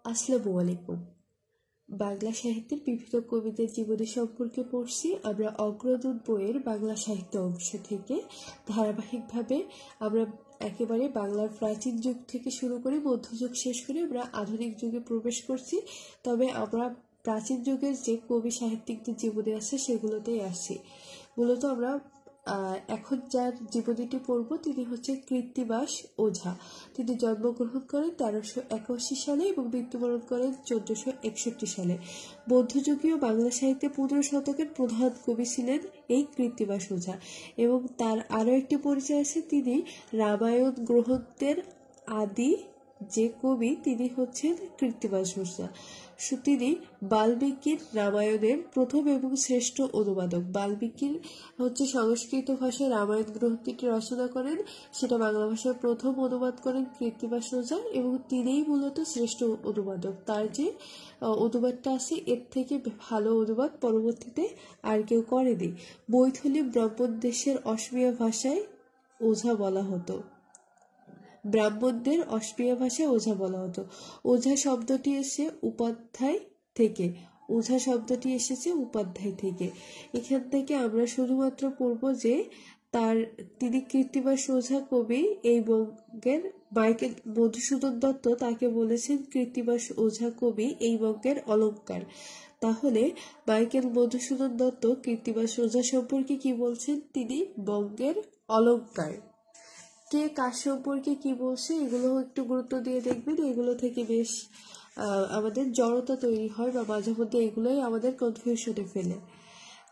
আসসালামু আলাইকুম। বাংলা সাহিত্যের বিভিন্ন কবিদের জীবনী সম্পর্কে পড়ছি আমরা অগ্রদূত বইয়ের বাংলা সাহিত্য অংশ থেকে। ধারাবাহিকভাবে আমরা একেবারে বাংলার প্রাচীন যুগ থেকে শুরু করে মধ্যযুগ শেষ করে আমরা আধুনিক যুগে প্রবেশ করছি। তবে আমরা প্রাচীন যুগের যে কবি সাহিত্যিকদের জীবনী আছে সেগুলোতেই আসছি। মূলত আমরা এখন যার জীবনীটি পড়ব তিনি হচ্ছেন কৃত্তিবাস ওঝা। তিনি জন্মগ্রহণ করেন 1381 সালে এবং মৃত্যুবরণ করেন 1461 সালে। মধ্যযুগীয় বাংলা সাহিত্যে 15 শতকের প্রধান কবি ছিলেন এই কৃত্তিবাস ওঝা। এবং তার আরও একটি পরিচয় আছে, তিনি রামায়ণ গ্রন্থের আদি যে কবি তিনি হচ্ছেন কৃত্তিবাস ওঝা। তিনি বাল্মীকির রামায়ণের প্রথম এবং শ্রেষ্ঠ অনুবাদক। বাল্মীকির হচ্ছে সংস্কৃত ভাষায় রামায়ণ গ্রন্থটি রচনা করেন, সেটা বাংলা ভাষায় প্রথম অনুবাদ করেন কৃত্তিবাস ওঝা এবং তিনিই মূলত শ্রেষ্ঠ অনুবাদক। তার যে অনুবাদটা আছে এর থেকে ভালো অনুবাদ পরবর্তীতে আর কেউ করেনি। মৈথিলী ব্রাহ্মণ দেশের অসমীয়া ভাষায় ওঝা বলা হতো। ব্রাহ্মণদের অসমীয়া ভাষায় ওঝা বলা হতো। ওঝা শব্দটি এসে উপাধ্যায় থেকে। ওঝা শব্দটি এসেছে উপাধ্যায় থেকে। এখান থেকে আমরা শুধুমাত্র পড়ব যে তিনি কৃত্তিবাস ওঝা কবি এই বঙ্গের। মাইকেল মধুসূদন দত্ত তাকে বলেছেন কৃত্তিবাস ওঝা কবি এই বঙ্গের অলঙ্কার। তাহলে মাইকেল মধুসূদন দত্ত কৃত্তিবাস ওঝা সম্পর্কে কি বলছেন? তিনি বঙ্গের অলঙ্কার। কে কার সম্পর্কে কি বলছে এগুলো একটু গুরুত্ব দিয়ে দেখবেন। এগুলো থেকে বেশ আমাদের জড়তা তৈরি হয় বা মাঝে মধ্যে এগুলোই আমাদের কনফিউশনে ফেলে।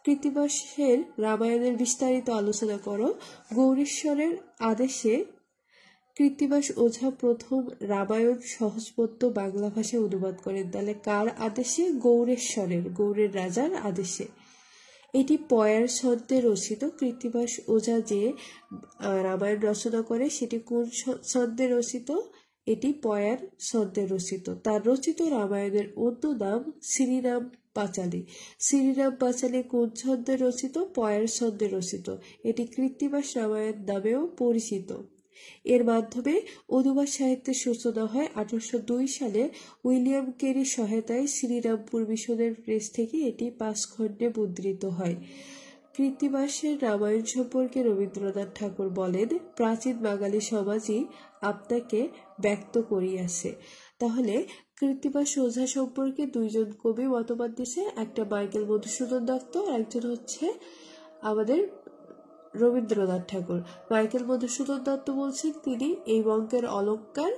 কৃত্তিবাসের রামায়ণের বিস্তারিত আলোচনা করো। গৌরীশ্বরের আদেশে কৃত্তিবাস ওঝা প্রথম রামায়ণ সহজপদ্য বাংলা ভাষায় অনুবাদ করেন। তাহলে কার আদেশে? গৌরেশ্বরের, গৌড়ের রাজার আদেশে। এটি পয়ার ছন্দে রচিত। কৃত্তিবাস ওঝা যে রামায়ণ রচনা করে সেটি কোন ছন্দে রচিত? এটি পয়ার ছন্দে রচিত। তার রচিত রামায়ণের অন্য নাম শ্রীরাম পাঁচালী। শ্রীরাম পাঁচালী কোন ছন্দে রচিত? পয়ার ছন্দে রচিত। এটি কৃত্তিবাস রামায়ণ নামেও পরিচিত। এর মাধ্যমে অনুবাদ সাহিত্যের সূচনা হয় 1802 সালে উইলিয়াম কেরির সহায়তায়। শ্রীরামপুর মিশনের প্রেস থেকে এটি 5 খণ্ডে মুদ্রিত হয়। কৃত্তিবাসের রামায়ণ সম্পর্কে রবীন্দ্রনাথ ঠাকুর বলেন, প্রাচীন বাঙালি সমাজই আপনাকে ব্যক্ত করিয়াছে। তাহলে কৃত্তিবাস ওঝা সম্পর্কে দুইজন কবি মতবাদ দিয়েছে, একটা মাইকেল মধুসূদন দত্ত, একজন হচ্ছে আমাদের রবীন্দ্রনাথ ঠাকুর। মাইকেল মধুসূদন দত্ত বলছেন তিনি এই বঙ্গের অলঙ্কার,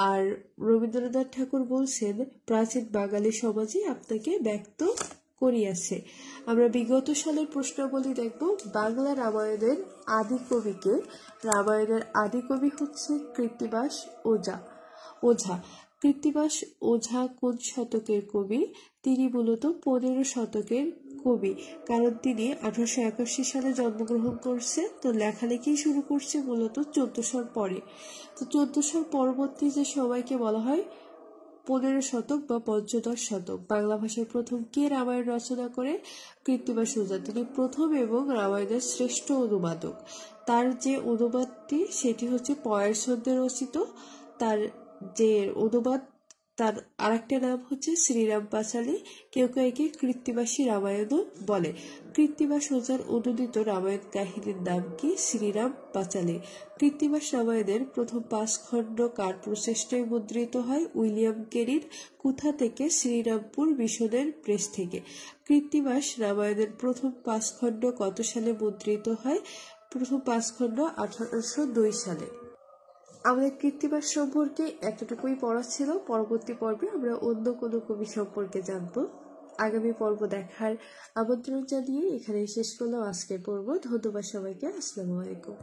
আর রবীন্দ্রনাথ ঠাকুর বলছেন প্রাচীন বাঙালি সমাজে আপনাকে ব্যক্ত করিয়াছে। আমরা বিগত সালের প্রশ্নাবলী দেখব। বাংলা রামায়ণের আদি কবিকে? রামায়ণের আদি কবি হচ্ছে কৃত্তিবাস ওঝা। কৃত্তিবাস ওঝা কোন শতকের কবি? তিনি মূলত 15 শতকের কবি, কারণ তিনি 1881 সালে জন্মগ্রহণ করছে। তো লেখালেখি শুরু করছে মূলত 1400 পরে। তো 1400 পরবর্তী যে সময়কে বলা হয় 15 শতক বা পঞ্চদশ শতক। বাংলা ভাষায় প্রথম কে রামায়ণ রচনা করে? কৃত্তিবাস ওঝা। তিনি প্রথম এবং রামায়ণের শ্রেষ্ঠ অনুবাদক। তার যে অনুবাদটি সেটি হচ্ছে পয়ার ছন্দে রচিত। তার যে অনুবাদ তার আরেকটা নাম হচ্ছে শ্রীরাম পাঁচালী। কেউ কেউ একে কৃত্তিবাসী রামায়ণও বলে। কৃত্তিবাস ওঝার অনুদিত রামায়ণ কাহিনীর নাম কি? শ্রীরাম পাঁচালী। কৃত্তিবাস রামায়ণের প্রথম 5 খণ্ড কার প্রচেষ্টায় মুদ্রিত হয়? উইলিয়াম কেরির। কোথা থেকে? শ্রীরামপুর মিশনের প্রেস থেকে। কৃত্তিবাস রামায়ণের প্রথম 5 খণ্ড কত সালে মুদ্রিত হয়? প্রথম 5 খণ্ড 1802 সালে। আমাদের কৃত্তিবাস সম্পর্কে এতটুকুই পড়া ছিল। পরবর্তী পর্বে আমরা অন্য কোনো কবি সম্পর্কে জানবো। আগামী পর্ব দেখার আমন্ত্রণ জানিয়ে এখানে শেষ করলাম আজকের পর্ব। ধন্যবাদ সবাইকে। আসসালামু আলাইকুম।